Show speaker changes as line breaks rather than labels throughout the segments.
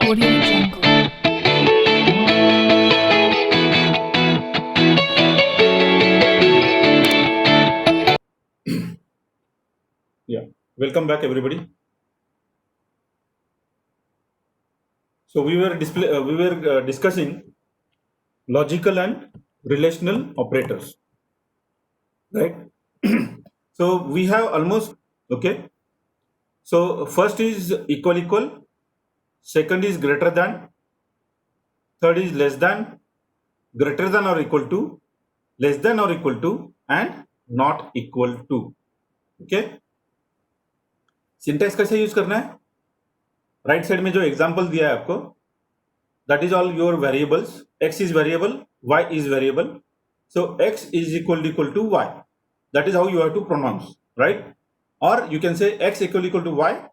Audio Jungle.
Yeah, welcome back, everybody. So we were discussing logical and relational operators, right? So we have almost okay. So first is equal, second is greater than, third is less than, greater than or equal to, less than or equal to, and not equal to. Okay. Syntax कैसे use करना है? Right side में जो example दिया है आपको, that is all your variables. X is variable, y is variable. So x is equal to y. That is how you have to pronounce, right? Or you can say x equal to y,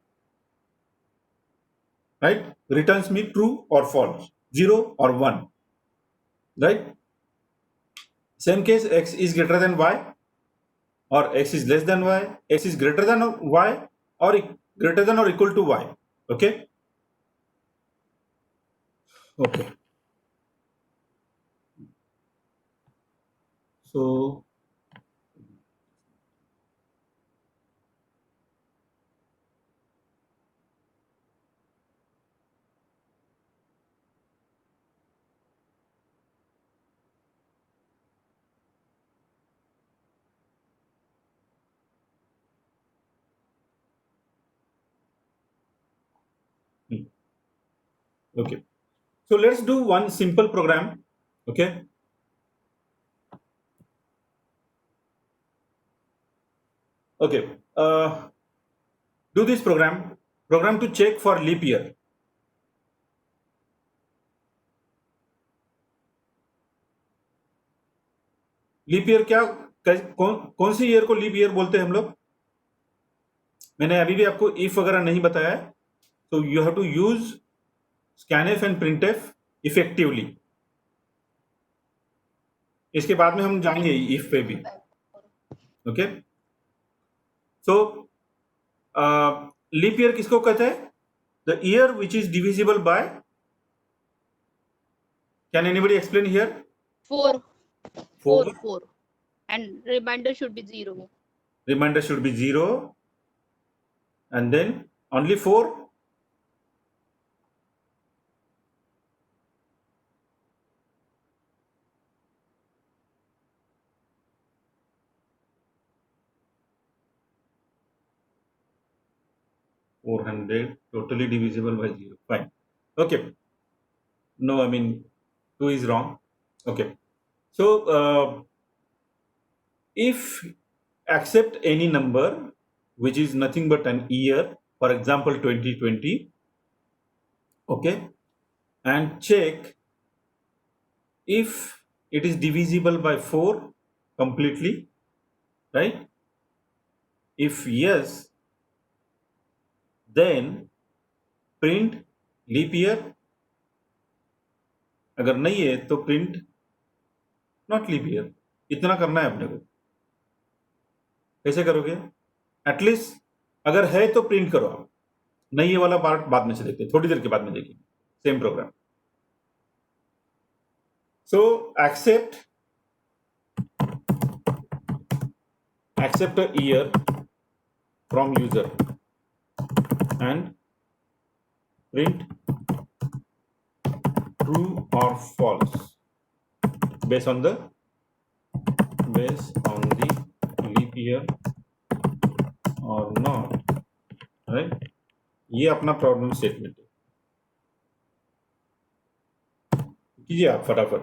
right? Returns me true or false, 0 or 1, right? Same case, x is greater than y, or x is less than y, x is greater than y, or greater than or equal to y. Okay. Okay. So okay. So let's do one simple program. Okay. Okay. Do this program to check for leap year. Leap year क्या, कौन सी year को leap year बोलते हैं हम लोग? मैंने अभी भी आपको इफ वगैरह नहीं बताया है, तो you have to use scanf and printf effectively. इसके बाद में हम जाएंगे इफ पे भी. ओके. सो लीप ईयर किसको कहते हैं? The year which is divisible by, can anybody explain here?
4.
4.
4. And remainder should be 0.
Remainder should be 0. And then only 4. 400 totally divisible by 0. Fine. Okay. No, I mean 2 is wrong. Okay. So if accept any number which is nothing but an year, for example 2020, okay, and check if it is divisible by 4 completely, right? If yes, then print leap year. अगर नहीं है तो print not leap year. इतना करना है अपने को. कैसे करोगे? एटलीस्ट अगर है तो प्रिंट करो आप, नहीं ये वाला पार्ट बाद में से देखते हैं, थोड़ी देर के बाद में देखिए. Same programme. So accept a year from user and print true or false based on the leap year or not, right? ये अपना प्रॉब्लम स्टेटमेंट है. कीजिए आप फटाफट.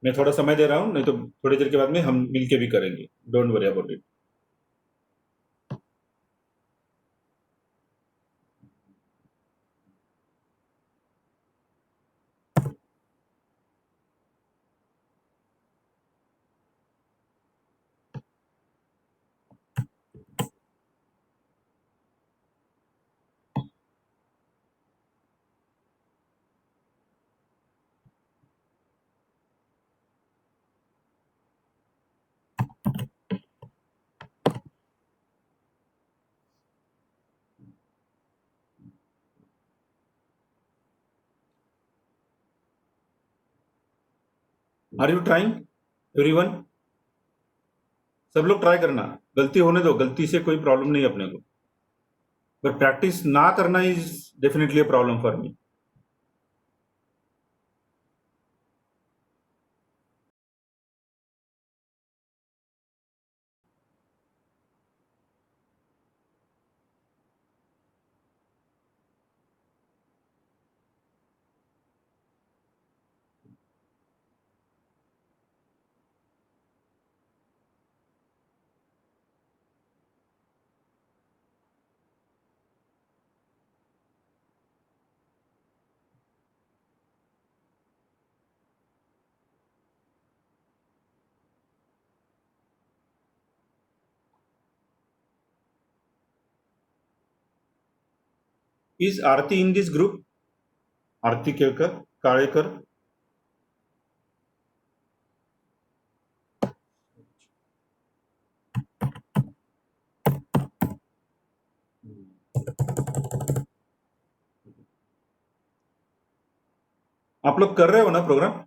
मैं थोड़ा समय दे रहा हूं, नहीं तो थोड़ी देर के बाद में हम मिलके भी करेंगे. Don't worry about it. Are you trying everyone? सब लोग ट्राई करना, गलती होने दो, गलती से कोई प्रॉब्लम नहीं है अपने को, बट प्रैक्टिस ना करना is definitely a problem for me. Is Aarti in this group? Aarti Kalekar. आप लोग कर रहे हो ना प्रोग्राम?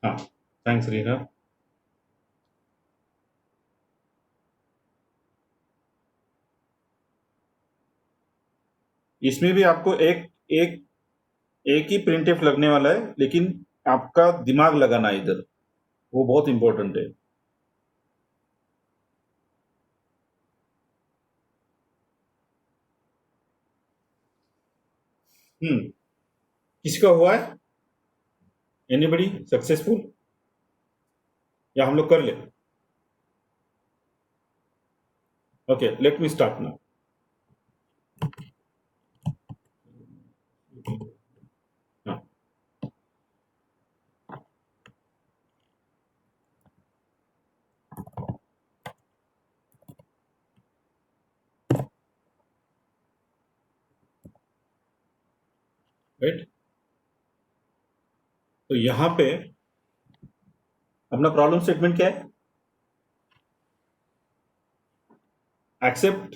हाँ, थैंक्स रीना. इसमें भी आपको एक एक एक ही प्रिंट एफ लगने वाला है, लेकिन आपका दिमाग लगाना है इधर, वो बहुत इंपॉर्टेंट है. किसका हुआ है? Anybody successful? या हम लोग कर ले? Okay, let me start now. हाँ, राइट. तो यहां पे अपना प्रॉब्लम स्टेटमेंट क्या है? Accept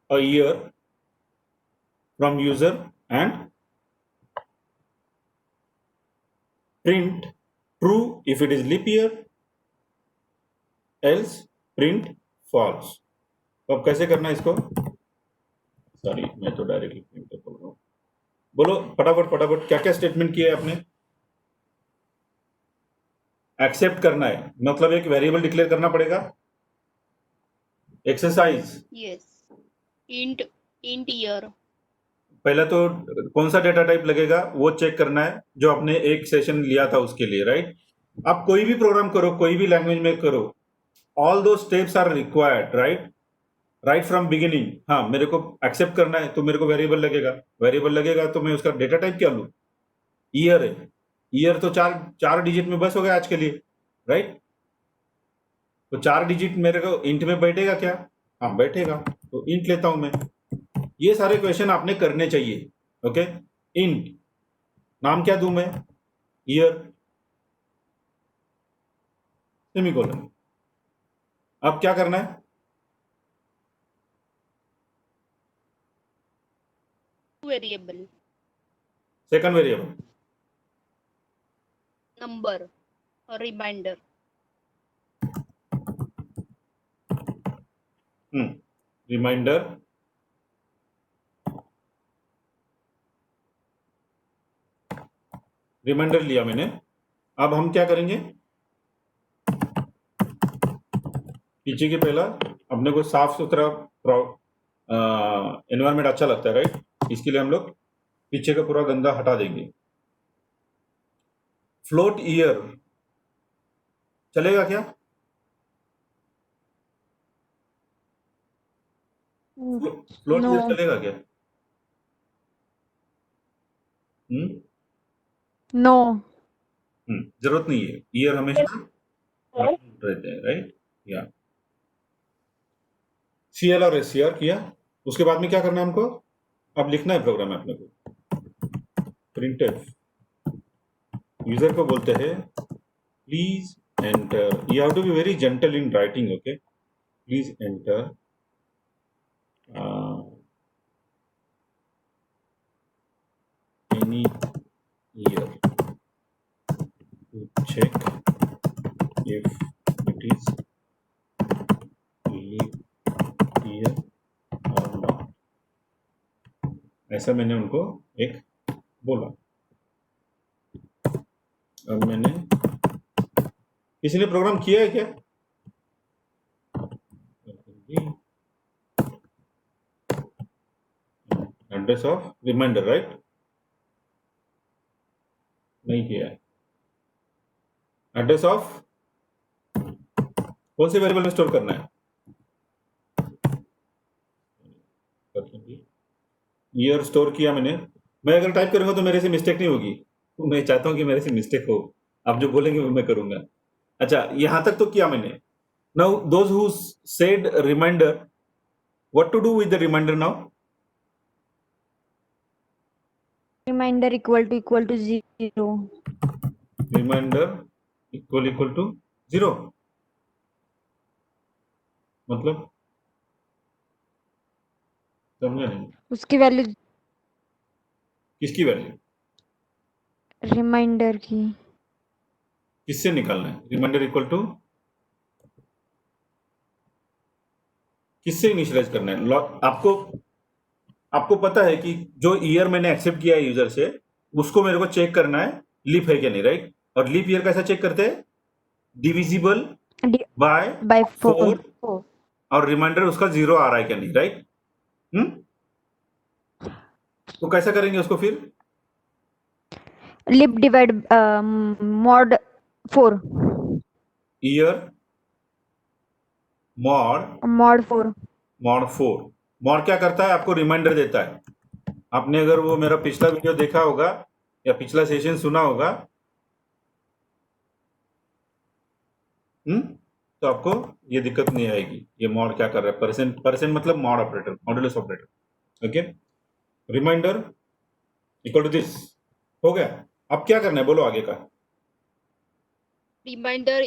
a year from user and print true if it is leap year, else print false. तो अब कैसे करना है इसको? सॉरी, मैं तो डायरेक्टली प्रिंट बोल रहा हूँ. बोलो फटाफट फटाफट, क्या क्या स्टेटमेंट किया है आपने? एक्सेप्ट करना है, मतलब एक वेरिएबल डिक्लेयर करना पड़ेगा. एक्सरसाइज.
Yes. Int year.
पहला तो कौन सा डेटा टाइप लगेगा वो चेक करना है, जो आपने एक सेशन लिया था उसके लिए, राइट. आप कोई भी प्रोग्राम करो, कोई भी लैंग्वेज में करो, ऑल दो steps are required, right. Right from beginning. हाँ, मेरे को एक्सेप्ट करना है तो मेरे को वेरिएबल लगेगा. वेरिएबल लगेगा तो मैं उसका डेटा टाइप क्या लूँ? ईयर है. ईयर तो चार चार डिजिट में बस हो गया आज के लिए, राइट. तो 4 डिजिट मेरे को इंट में बैठेगा क्या? हाँ, बैठेगा. तो इंट लेता हूं मैं. ये सारे क्वेश्चन आपने करने चाहिए. ओके. इंट नाम क्या दूं मैं? Year, semicolon. अब क्या करना है?
Variable.
Second variable.
Number. A reminder.
Reminder. Reminder लिया मैंने. अब हम क्या करेंगे? पीछे के पहला अपने को साफ सुथरा एनवायरमेंट अच्छा लगता है, राइट. इसके लिए हम लोग पीछे का पूरा गंदा हटा देंगे. फ्लोट ईयर चलेगा क्या? Float
No.
ईयर चलेगा क्या? हम्म
No.
जरूरत नहीं है. ईयर हमेशा रहते हैं, राइट. या सीएल और एससीआर किया. उसके बाद में क्या करना है हमको? अब लिखना है प्रोग्राम अपने को. प्रिंटफ यूजर को बोलते हैं please enter. You have to be very gentle in writing. Okay, please enter any year to check if it is leap year or not. ऐसा मैंने उनको एक बोला। अब मैंने किसी ने प्रोग्राम किया है क्या? Address of reminder, right? नहीं किया है। एड्रेस ऑफ कौन से वेरिएबल में स्टोर करना है? ईयर स्टोर किया मैंने। मैं अगर टाइप करूंगा तो मेरे से मिस्टेक नहीं होगी, तो मैं चाहता हूं कि मेरे से मिस्टेक हो। आप जो बोलेंगे वो मैं करूंगा। अच्छा, यहां तक तो किया मैंने। Now those who said reminder, what to do with the reminder now?
Reminder equal to 0.
Reminder equal to 0 मतलब समझा नहीं।
उसकी वैल्यू
किसकी वैल्यू?
रिमाइंडर की।
किससे निकालना है? रिमाइंडर इक्वल टू किससे इनिशियलाइज करना है? आपको पता है कि जो ईयर मैंने एक्सेप्ट किया है यूजर से, उसको मेरे को चेक करना है लीप है क्या नहीं, राइट? और लीप ईयर कैसा चेक करते हैं? Divisible by
by
4
4.
और रिमाइंडर उसका 0 आ रहा है क्या नहीं, राइट? तो कैसा करेंगे उसको फिर?
Lip divide mod 4.
Year mod
Mod 4.
Mod 4। Mod क्या करता है? आपको रिमाइंडर देता है। आपने अगर वो मेरा पिछला वीडियो देखा होगा या पिछला सेशन सुना होगा, तो आपको ये दिक्कत नहीं आएगी। ये मॉड क्या कर रहा है? परसेंट मतलब mod operator, modulus operator. Okay, reminder equal to this हो गया। अब क्या करना है बोलो आगे का?
Reminder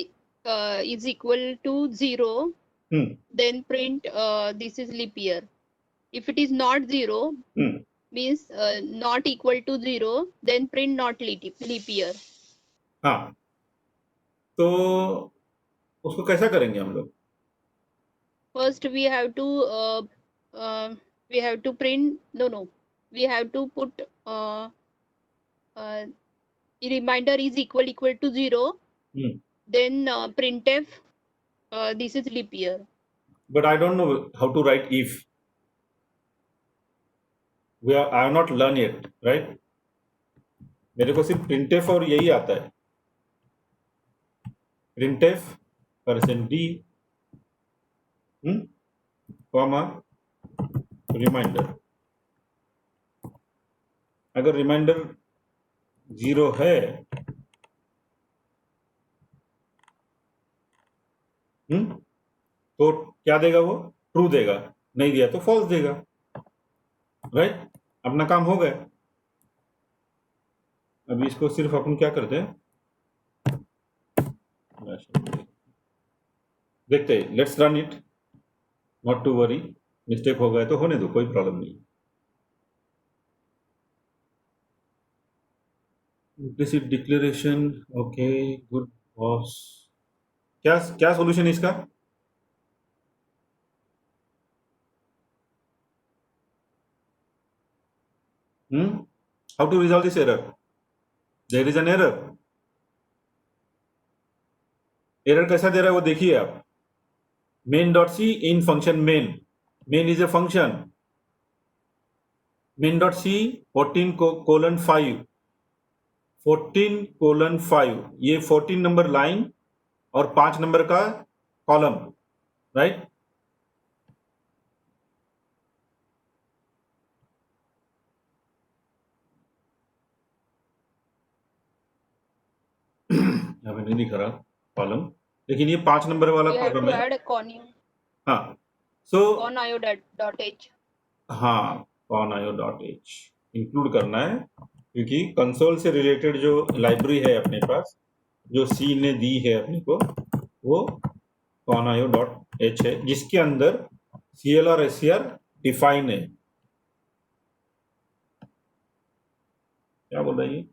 is equal to 0. Then print this is leap year. If it is not 0, means not equal to 0, then print not leap year.
हाँ, तो उसको कैसा करेंगे हम लोग?
First we have to print we have to put reminder is equal to 0. Then printf this is leap year.
But I don't know how to write if. I have not learned yet, right? मेरे को सिर्फ printf और यही आता है। printf %d comma reminder. अगर reminder 0 है तो क्या देगा? वो ट्रू देगा, नहीं दिया तो फॉल्स देगा, राइट? अपना काम हो गया। अभी इसको सिर्फ अपन क्या करते हैं, देखते हैं। Let's run it, not to worry. Mistake हो गया तो होने दो, कोई प्रॉब्लम नहीं। Implicit declaration, okay good boss. क्या सॉल्यूशन है इसका? How to resolve this error? There is an error. Error कैसा दे रहा है वो देखिए आप। main.c in function main is a function। main.c 14:5 ये 14 नंबर लाइन और 5 नंबर का कॉलम, राइट? यहाँ पे नहीं दिख रहा कॉलम, लेकिन ये 5 नंबर वाला कॉलम है।
Add conio.
हाँ, सो
conio.h.
हाँ, conio.h इंक्लूड करना है, क्योंकि कंसोल से रिलेटेड जो लाइब्रेरी है अपने पास, जो सी ने दी है अपने को, वो conio.h है, जिसके अंदर CL और SCR डिफाइन है, क्या बोल रही है?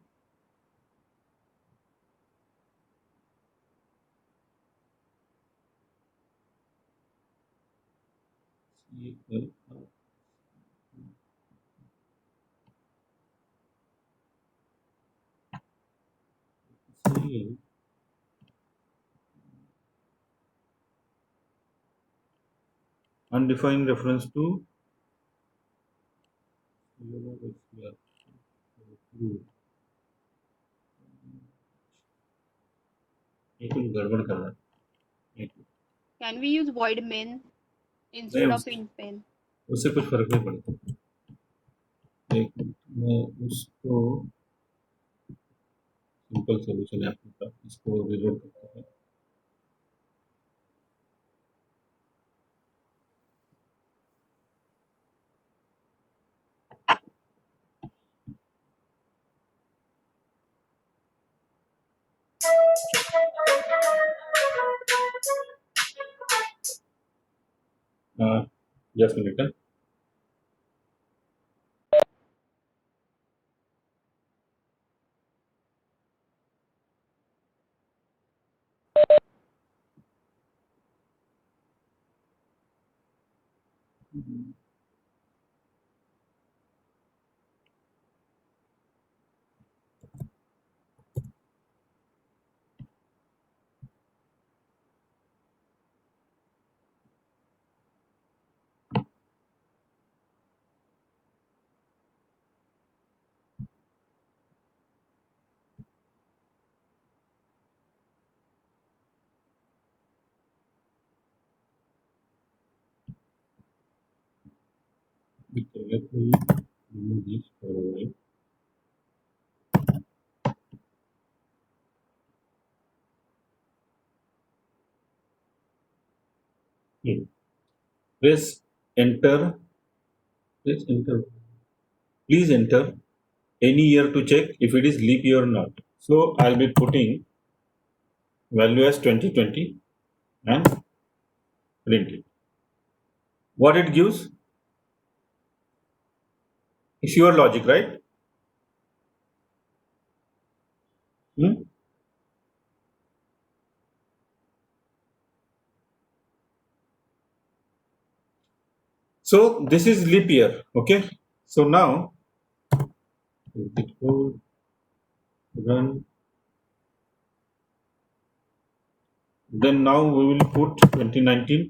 Undefined reference to ये कुछ गड़बड़ कर रहा है।
Can we use void main instead of int main?
उससे कुछ फर्क नहीं पड़ता। एक मैं उसको सिंपल सॉल्यूशन है आपके पास, इसको रिलोड करते हैं। Just minute. Let me remove this for a while. Press enter. Press enter. Please enter any year to check if it is leap year or not. So I'll be putting value as 2020 and print it. What it gives? It's your logic, right? So this is leap year, okay? So now it will run. Then now we will put 2019.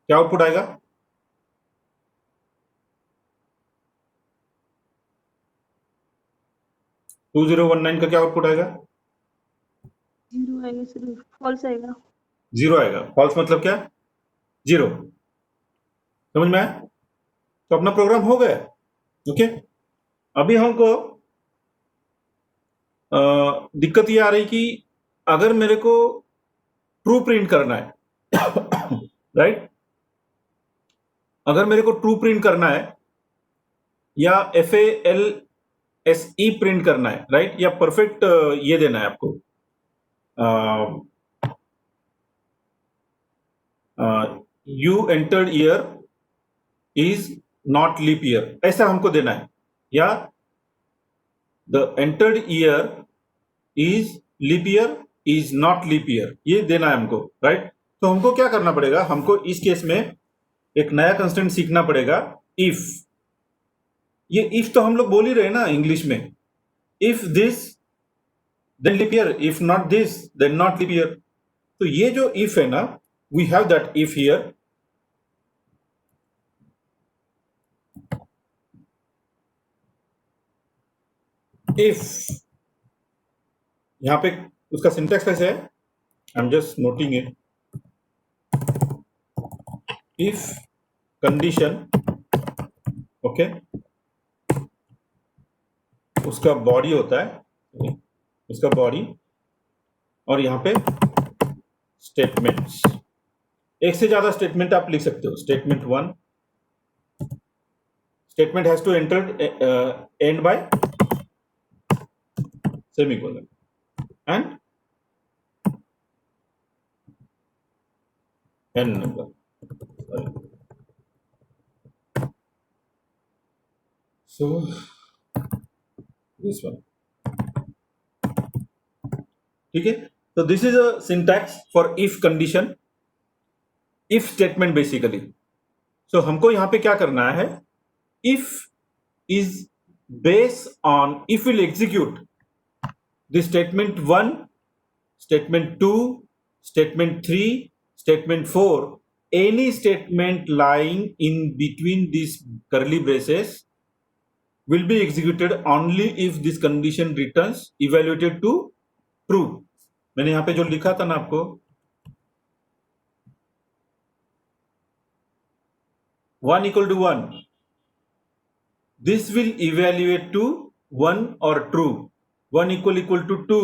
क्या output आएगा? 2019 का क्या output आएगा?
0 आएगा sir, false आएगा।
0 आएगा। False मतलब क्या? 0। समझ में आया? तो अपना प्रोग्राम हो गया। ओके, अभी हमको दिक्कत ये आ रही कि अगर मेरे को ट्रू प्रिंट करना है राइट, अगर मेरे को ट्रू प्रिंट करना है या FALSE प्रिंट करना है, राइट, या परफेक्ट ये देना है आपको, you entered year is not leap year, ऐसा हमको देना है, या the entered year is leap year is not leap year, ये देना है हमको, राइट। तो हमको क्या करना पड़ेगा, हमको इस केस में एक नया कंस्टेंट सीखना पड़ेगा, इफ। ये इफ तो हम लोग बोल ही रहे ना इंग्लिश में, if this then leap year, if not this then not leap year. तो ये जो इफ है ना, we have that if here. If यहां पे उसका सिंटैक्स कैसे है, I am just noting it. If condition, okay, उसका बॉडी होता है, उसका बॉडी, और यहां पे स्टेटमेंट्स, एक से ज्यादा स्टेटमेंट आप लिख सकते हो। Statement 1, statement has to enter and by semicolon, and n number, sorry, So this one. ठीक है, so this is a syntax for if condition, if statement basically. So हमको यहाँ पे क्या करना है, if is based on, if will execute the statement 1, statement 2, statement 3, statement 4, any statement lying in between these curly braces will be executed only if this condition returns evaluated to true. मैंने यहाँ पे जो लिखा था ना आपको, one equal to one, this will evaluate to one और true. One equal to two,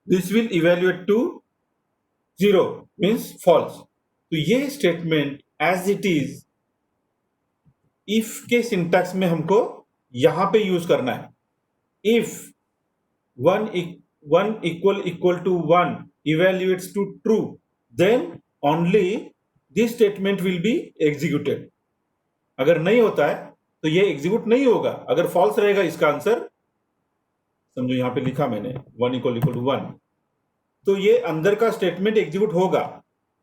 this will evaluate to zero means false. तो ये statement as it is if के सिंटैक्स में हमको यहां पे यूज करना है. If one equal to one evaluates to true, then only this statement will be executed. अगर नहीं होता है तो ये एग्जीक्यूट नहीं होगा. अगर फॉल्स रहेगा इसका आंसर, समझो यहां पे लिखा मैंने वन इक्वल टू वन, तो ये अंदर का स्टेटमेंट एग्जीक्यूट होगा.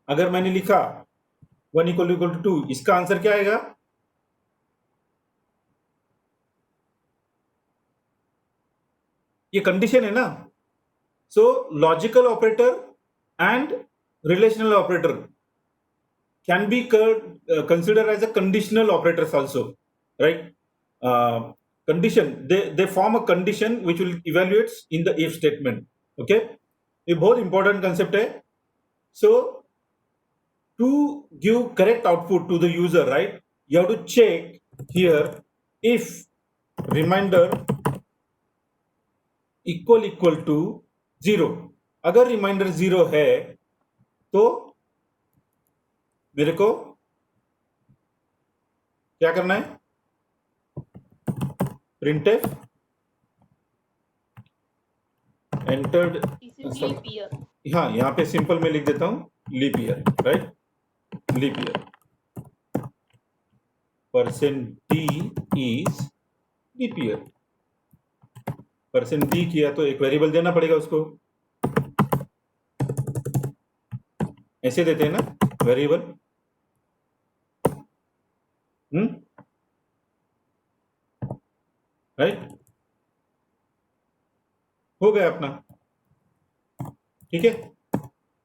अगर मैंने लिखा वन इक्वल टू टू, इसका आंसर क्या आएगा, ये कंडीशन है ना. So logical operator and relational operator can be considered as a conditional operators also, right? Condition, they form a condition which will evaluates in the if statement. Okay, ये बहुत important concept है. So to give correct output to the user, right, you have to check here if reminder equal to zero. अगर remainder zero है तो मेरे को क्या करना है, printf entered, हाँ यहां पे सिंपल में लिख देता हूं leap year, right, leap year, %d is leap year. %d किया तो एक वेरिएबल देना पड़ेगा उसको. ऐसे देते हैं ना वेरिएबल. राइट, हो गया अपना. ठीक है,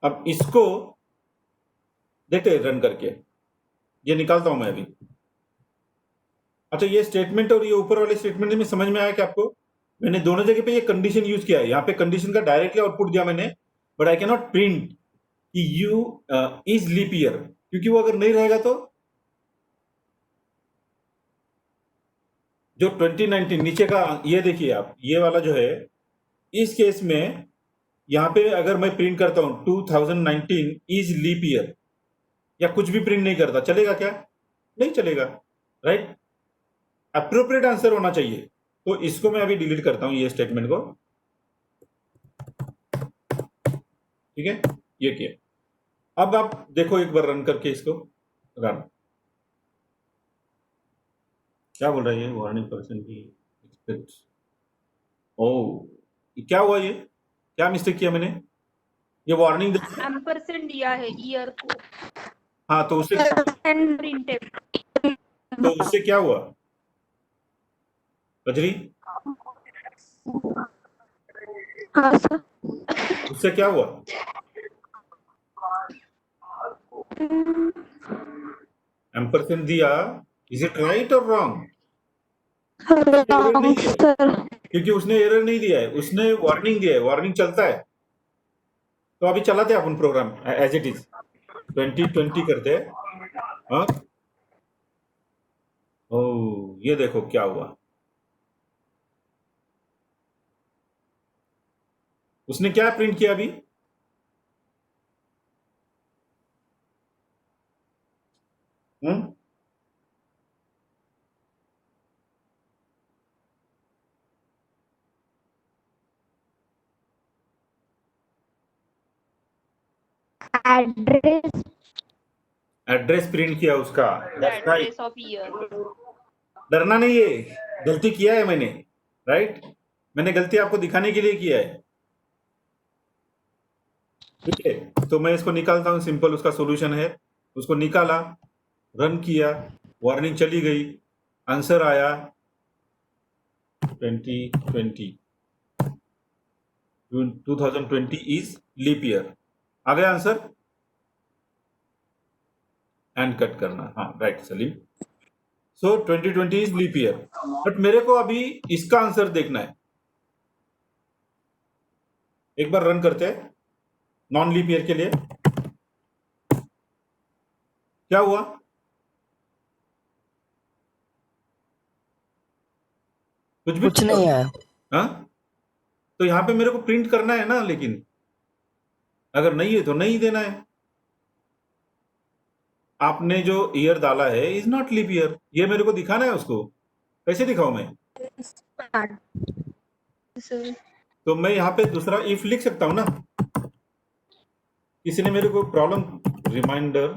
अब इसको देखते हैं रन करके. ये निकालता हूं मैं अभी. अच्छा, ये स्टेटमेंट और ये ऊपर वाले स्टेटमेंट में समझ में आया कि आपको मैंने दोनों जगह पे ये कंडीशन यूज किया है. यहाँ पे कंडीशन का डायरेक्टली आउटपुट दिया मैंने, but I can not print कि यू इज लीप ईयर, क्योंकि वो अगर नहीं रहेगा तो जो 2019 नीचे का ये देखिए आप, ये वाला जो है, इस केस में यहाँ पे अगर मैं प्रिंट करता हूं 2019 इज लीप ईयर या कुछ भी प्रिंट नहीं करता, चलेगा क्या? नहीं चलेगा, राइट. अप्रोप्रिएट आंसर होना चाहिए. तो इसको मैं अभी डिलीट करता हूं, ये स्टेटमेंट को. ठीक है, ये किया. अब आप देखो एक बार रन करके इसको. रन क्या बोल रहा है, वार्निंग पर्सन की एक्सपेक्ट. ओ, क्या हुआ, ये क्या मिस्टेक किया मैंने? ये वार्निंग
एम्परसेंड दिया है ईयर को.
हाँ, तो उससे क्या हुआ कजरी?
हाँ सर.
उससे क्या हुआ? एम्परसेंड दिया. इज इट राइट और रॉन्ग?
Wrong, sir.
क्योंकि उसने एरर नहीं दिया है, उसने वार्निंग दिया है. वार्निंग चलता है. तो अभी चलाते हैं अपन प्रोग्राम एज इट इज. 2020 करते हैं. हाँ, ओ ये देखो क्या हुआ. उसने क्या प्रिंट किया अभी?
एड्रेस.
एड्रेस प्रिंट किया उसका.
The address of year.
डरना नहीं है. गलती किया है मैंने, राइट? मैंने गलती आपको दिखाने के लिए किया है, ठीक है? तो मैं इसको निकालता हूं, सिंपल उसका सॉल्यूशन है, उसको निकाला, रन किया, वार्निंग चली गई, आंसर आया 2020 इज लीप ईयर। आ गया आंसर? एंड कट करना, हाँ right Salim. So 2020 is leap year, but मेरे को अभी इसका आंसर देखना है। एक बार रन करते हैं नॉन लीप ईयर के लिए। क्या हुआ?
कुछ नहीं है।
हाँ, तो यहाँ पे मेरे को प्रिंट करना है ना, लेकिन अगर नहीं है तो नहीं देना है। आपने जो ईयर डाला है इज नॉट लीप ईयर, ये मेरे को दिखाना है उसको। कैसे दिखाऊं मैं?
सर
तो मैं यहाँ पे दूसरा इफ लिख सकता हूं ना। किसी ने मेरे को problem, reminder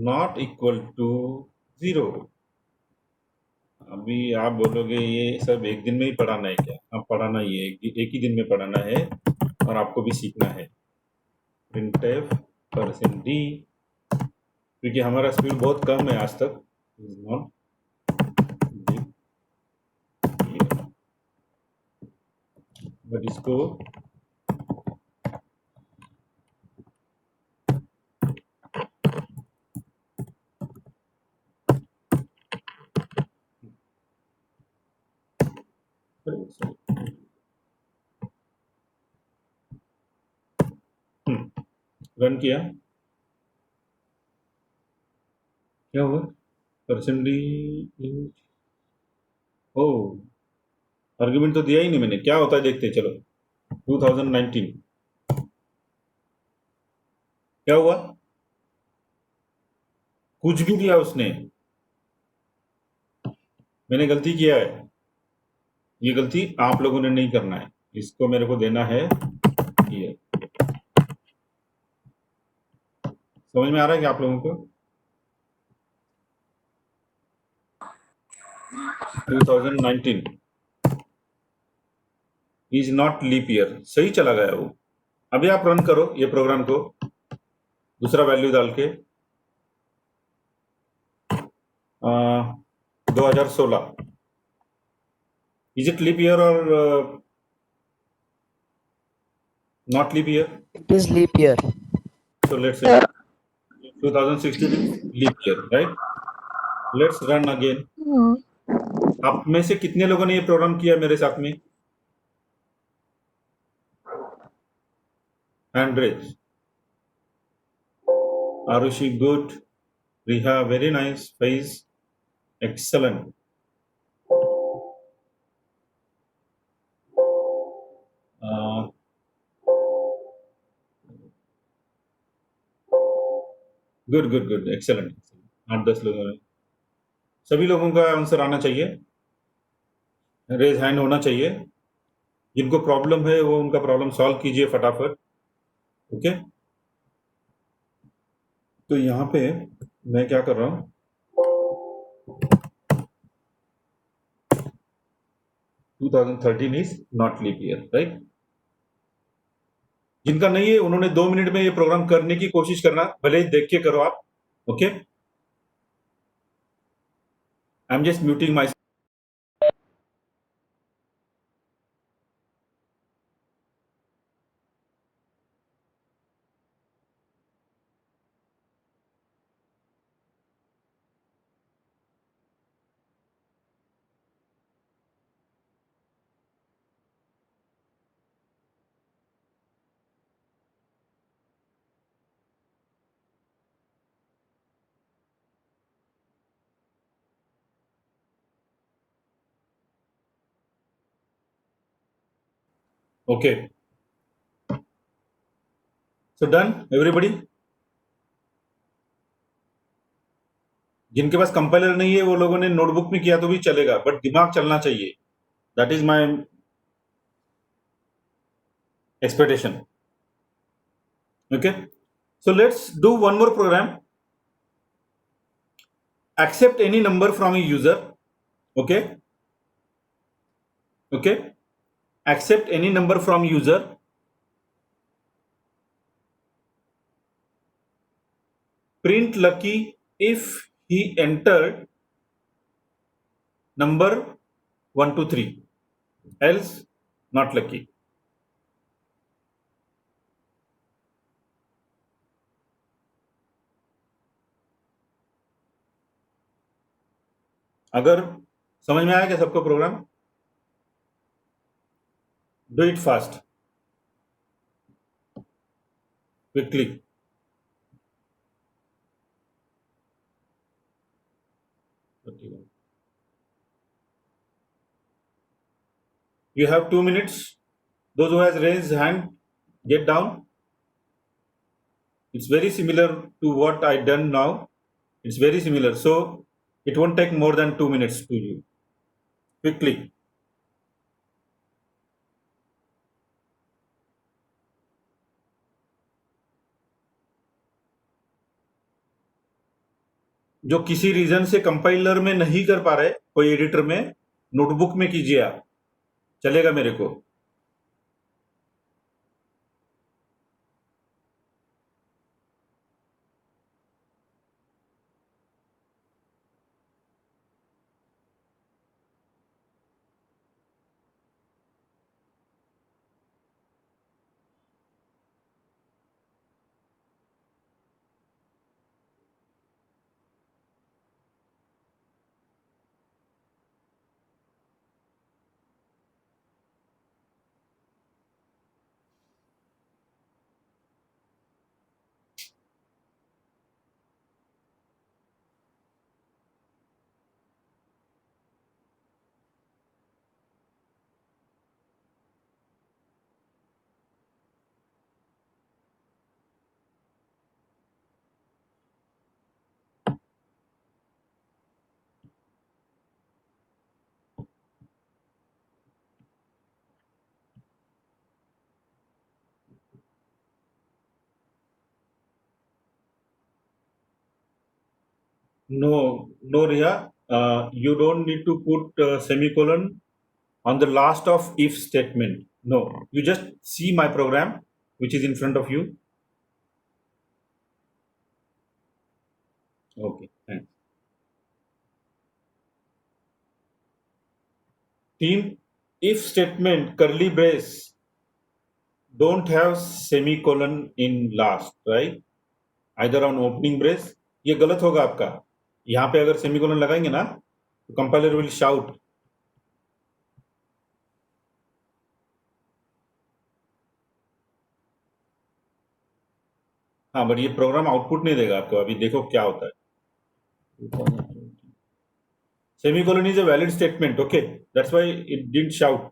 not equal to 0। अभी आप बोलोगे ये सब एक दिन में ही पढ़ाना है क्या? अब पढ़ाना ही है, एक ही दिन में पढ़ाना है और आपको भी सीखना है। printf %d, क्योंकि हमारा स्पीड बहुत कम है आज तक, इज नॉट बट इसको रन किया, क्या हुआ? %d, ओ आर्ग्यूमेंट तो दिया ही नहीं मैंने, क्या होता है देखते हैं, चलो। 2019 क्या हुआ? कुछ भी दिया उसने, मैंने गलती किया है। ये गलती आप लोगों ने नहीं करना है, इसको मेरे को देना है ये। समझ में आ रहा है कि आप लोगों को? 2019 इज नॉट लीप ईयर, सही चला गया वो। अभी आप रन करो ये प्रोग्राम को, दूसरा वैल्यू डाल के 2016 इज इट लीप ईयर और not leap year?
It is leap year.
So let's say 2016 is leap year, right? Let's run again. आप में से कितने लोगों ने ये प्रोग्राम किया मेरे साथ में? Hand raise. Arushi, good. Riha, very nice. Faiz, excellent. Good good good, excellent. 8-10 लोगों ने, सभी लोगों का आंसर आना चाहिए, रेज हैंड होना चाहिए। जिनको प्रॉब्लम है वो उनका प्रॉब्लम सॉल्व कीजिए फटाफट, ओके? तो यहाँ पे मैं क्या कर रहा हूँ, 2013 is not leap year, right? जिनका नहीं है उन्होंने 2 मिनट में ये प्रोग्राम करने की कोशिश करना, भले ही देख के करो आप, okay? I am just muting my. Okay, so done everybody. जिनके पास कंपाइलर नहीं है वो लोगों ने नोटबुक में किया तो भी चलेगा, बट दिमाग चलना चाहिए, that is my expectation, okay? So let's do one more program. accept any number from a user. Okay, accept any number from user. Print lucky if he entered number 1 to 3, else not lucky. अगर समझ में आया क्या सबको program? Do it fast, quickly. You have 2 minutes. Those who has raised hand, get down. It's very similar to what I done now. It's very similar. So it won't take more than 2 minutes to you. Quickly. जो किसी reason से compiler में नहीं कर पा रहे, कोई editor में, नोटबुक में कीजिए आप, चलेगा मेरे को. No, Riya, you don't need to put semicolon on the last of if statement. No, you just see my program, which is in front of you. Okay, thanks. Team, if statement, curly brace, don't have semicolon in last, right? Either on opening brace. ये गलत होगा आपका. यहाँ पे अगर semicolon लगाएंगे ना, तो कंपाइलर विल शाउट. हाँ, बट ये प्रोग्राम आउटपुट नहीं देगा आपको. अभी देखो क्या होता है. Semicolon is a valid statement. Okay, that's why it didn't shout.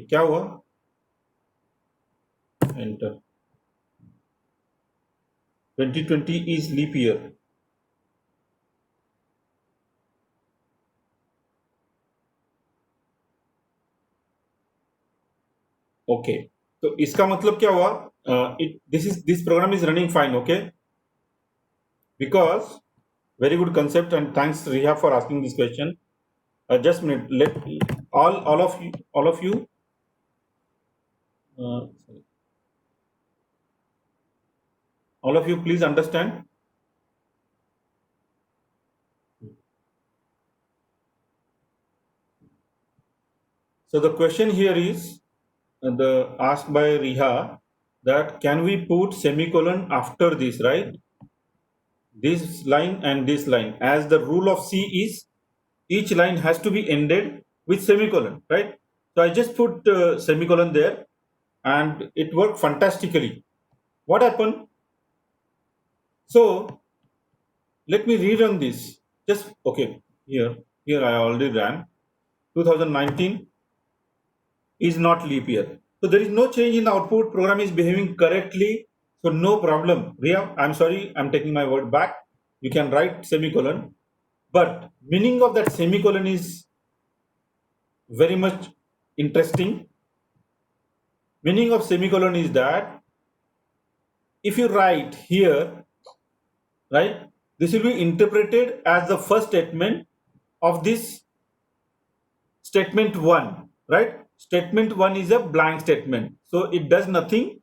क्या हुआ? Enter. 2020 is leap year. Okay, तो इसका मतलब क्या हुआ? This program is running fine. Okay, because very good concept, and thanks Riha for asking this question. Just a minute. Let all of you. Sorry. All of you, please understand. So the question here is asked by Riha that can we put semicolon after this, right? This line and this line, as the rule of C is each line has to be ended with semicolon, right? So I just put semicolon there, and it worked fantastically. What happened? So let me rerun this. Just okay. Here I already ran. 2019 is not leap year. So there is no change in the output. Program is behaving correctly. So no problem. Riya, I'm sorry, I'm taking my word back. You can write semicolon, but meaning of that semicolon is very much interesting. Meaning of semicolon is that if you write here, right, this will be interpreted as the first statement of this statement 1, right? Statement 1 is a blank statement, so it does nothing.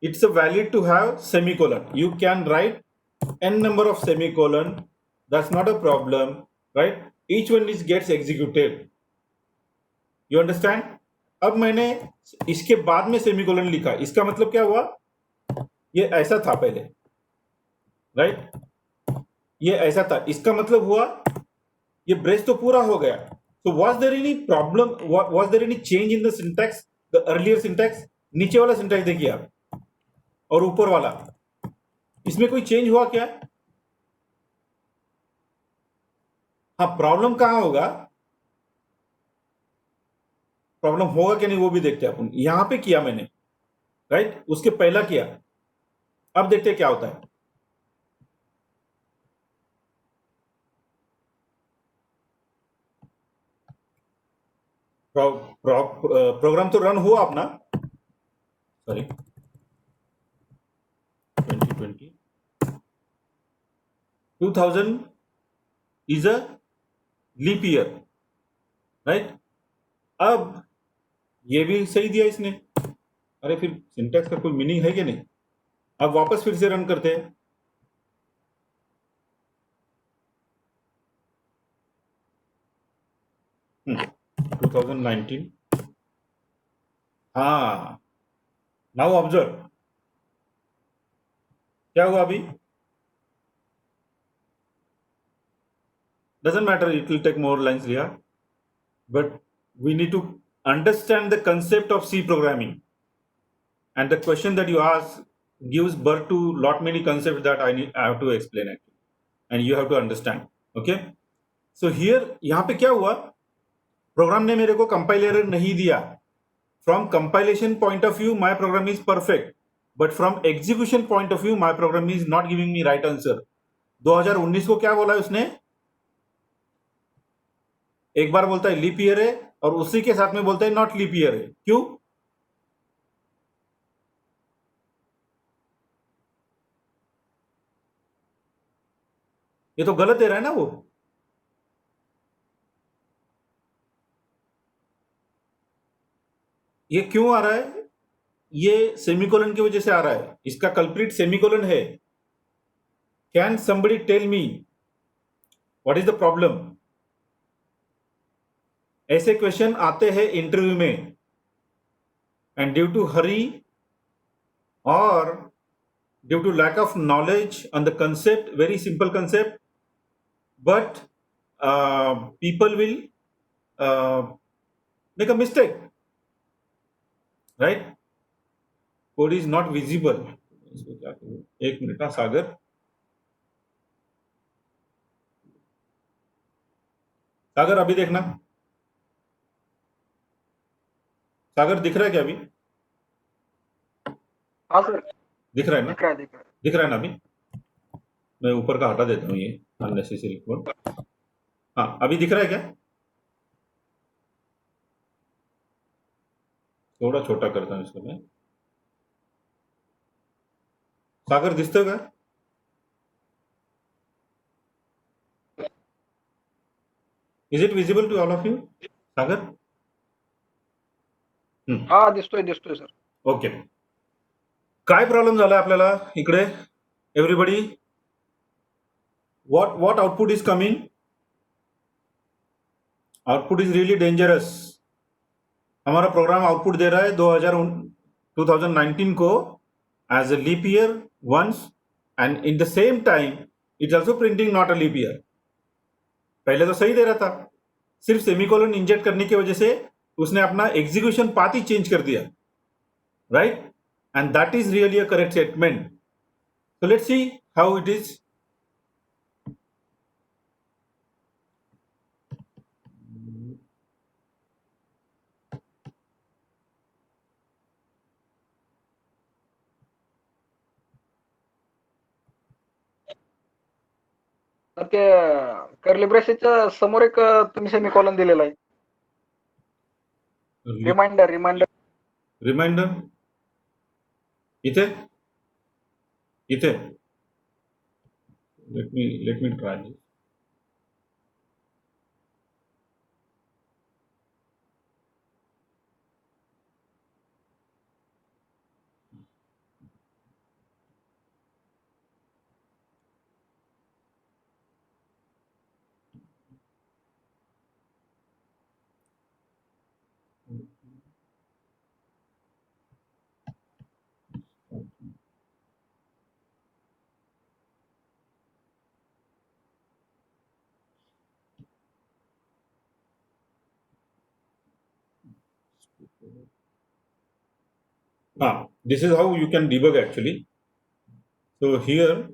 It's a valid to have semicolon. You can write n number of semicolon, that's not a problem, right? Each one is gets executed. You understand? अब मैंने इसके बाद में semicolon लिखा, इसका मतलब क्या हुआ? ये ऐसा था पहले, राइट? ये ऐसा था, इसका मतलब हुआ ये ब्रेस तो पूरा हो गया. So was there any problem? Was there any change in the syntax? The earlier syntax? नीचे वाला syntax देखिए आप और ऊपर वाला, इसमें कोई चेंज हुआ क्या? हाँ, प्रॉब्लम कहां होगा? प्रॉब्लम होगा कि नहीं वो भी देखते हैं अपन. यहां पे किया मैंने, राइट? उसके पहला किया. अब देखते हैं क्या होता है. प्रोग्राम तो रन हुआ अपना. Sorry, 2020 2000 is a leap year, right? अब ये भी सही दिया इसने. अरे फिर सिंटैक्स का कोई मीनिंग है कि नहीं? अब वापस फिर से रन करते हैं. Hmm. 2019. हाँ, नाउ ऑब्जर्व क्या हुआ अभी. Doesn't matter, it will take more lines here, but we need to understand the concept of C programming, and the question that you ask gives birth to lot many concepts that I have to explain actually, and you have to understand. Okay, so here यहाँ पे क्या हुआ? Programme ने मेरे को compile error नहीं दिया. From compilation point of view my program is perfect, but from execution point of view my program is not giving me right answer. 2019 को क्या बोला उसने? एक बार बोलता है लीप ईयर है और उसी के साथ में बोलता है नॉट लीप ईयर है. क्यों? ये तो गलत दे रहा है ना वो. ये क्यों आ रहा है? ये सेमीकोलन की वजह से आ रहा है. इसका कल्प्रिट सेमीकोलन है. Can somebody tell me what is the problem? ऐसे क्वेश्चन आते हैं इंटरव्यू में, एंड ड्यू टू हरी और due to lack of knowledge on the concept, very simple concept, but people will make a mistake, right? Code is not visible. इसको क्या करूं? एक minute ना सागर. सागर अभी देखना. सागर दिख रहा है क्या अभी?
हाँ सर,
दिख रहा है ना?
दिख रहा है, दिख रहा है.
दिख रहा है ना अभी? मैं ऊपर का हटा देता हूँ ये अननेसेसरी कोड. हाँ, अभी दिख रहा है क्या? थोड़ा छोटा करता हूँ इसको मैं. सागर दिसतोय का? Is it visible to all of you? Sagar?
हा, दिसतोय सर.
ओके. काय प्रॉब्लेम झाला आपल्याला इकडे? Everybody, what output is coming? Output is really dangerous. हमारा प्रोग्राम आउटपुट दे रहा है 2019 को as a leap year once, and in the same time it's also printing not a leap year. पहले तो सही दे रहा था, सिर्फ सेमीकोलन इंजेक्ट करने की वजह से उसने अपना एग्जीक्यूशन पाथ ही चेंज कर दिया, right? And that is really a correct statement. So let's see how it is.
तर ते कर्ली ब्रेसेसच्या समोर एक तुम्ही सेमीकोलन दिलेला आहे. रिमाइंडर
रिमाइंडर इथे इथे let me try this. This is how you can debug actually. So here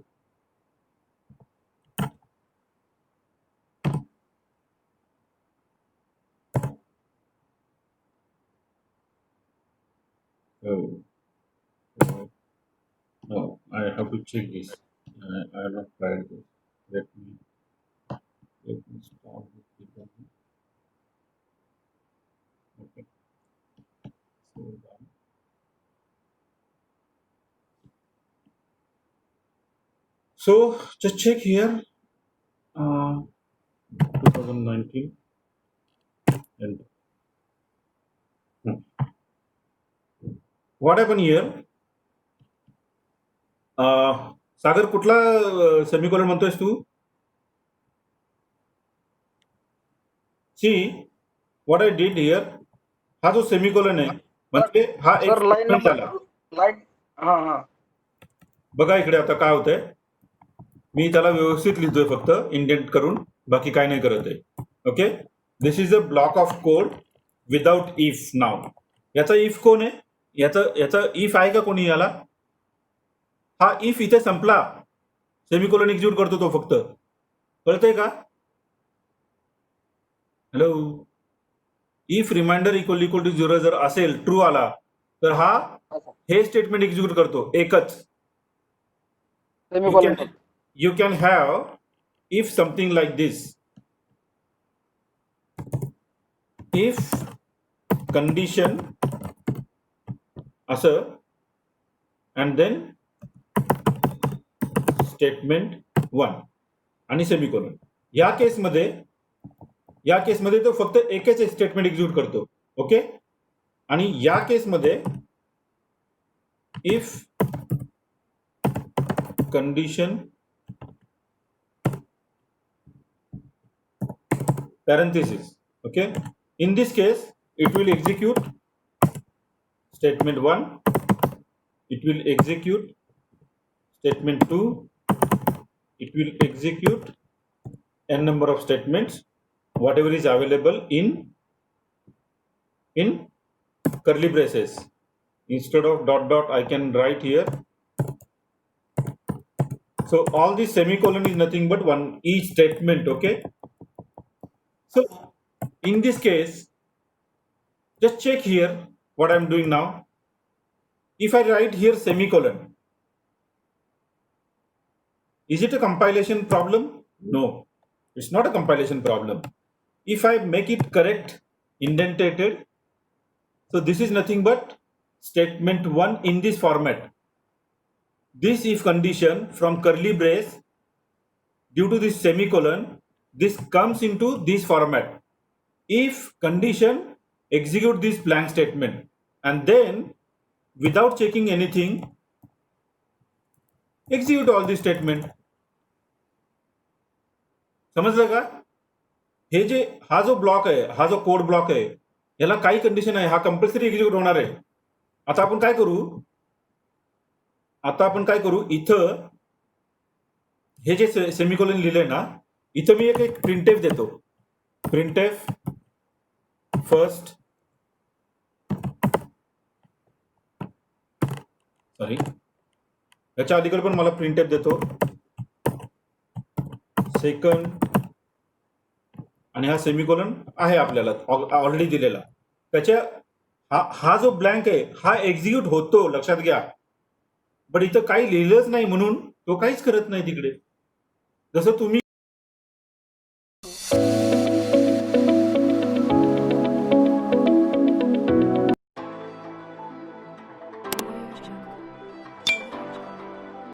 no, I have to check this. I have not tried this. Let me stop this debugging. Okay. So just check here. 2019 and what happened here? सागर कुठला semicolon म्हणतोयस तू? See what I did here. हा जो semicolon आहे म्हणजे हा एक
sir line
statement
number
झाला.
Line हा
बघा इकडे आता काय होतंय. मी त्याला व्यवस्थित लिहितोय फक्त इंडेंट करून, बाकी काय नाही करत आहे. Okay, this is a block of code without if. नाव याचा इफ कोण आहे? याचा इफ आहे का कोणी? याला हा इफ इथे संपला, सेमीकोलन एक्झिक्यूट करतो तो फक्त. कळतंय का? Hello, if reminder equal to 0 जर असेल, ट्रू आला तर हा हे स्टेटमेंट एक्झिक्यूट करतो एकच.
Semicolon.
You can have if something like this. If condition असं and then statement 1 आणि सेमीकोलन. या केसमध्ये तो फक्त एकच स्टेटमेंट एक्झिक्यूट करतो. ओके, आणि या केसमध्ये if condition parenthesis. Okay, in this case it will execute statement 1, it will execute statement 2, it will execute n number of statements, whatever is available in curly braces. Instead of dot dot I can write here. So all this semicolon is nothing but one each statement. Okay, so in this case just check here what I am doing now. If I write here semicolon, is it a compilation problem? No, it's not a compilation problem. If I make it correct, indentated, so this is nothing but statement 1 in this format. This if condition from curly brace, due to this semicolon, this comes into this format. If condition, execute this blank statement, and then without checking anything, execute all this statement. समजलं का? हे जे हा जो block आहे, हा जो code block आहे, याला काही कंडिशन आहे, हा कंपल्सरी एक्झिक्यूट होणार आहे. आता आपण काय करू? इथं हे जे सेमीकोलन लिहिलंय ना, इथं मी एक प्रिंटएफ देतो. प्रिंटएफ फर्स्ट, सॉरी, याच्या अलीकडे पण मला प्रिंटएफ देतो. सेकंड, आणि हा सेमीकोलन आहे आपल्याला ऑलरेडी दिलेला. त्याच्या हा जो ब्लँक आहे हा एक्झिक्यूट होतो, लक्षात घ्या. बट इथं काही लिहिलंच नाही म्हणून तो काहीच करत नाही तिकडे. जसं तुम्ही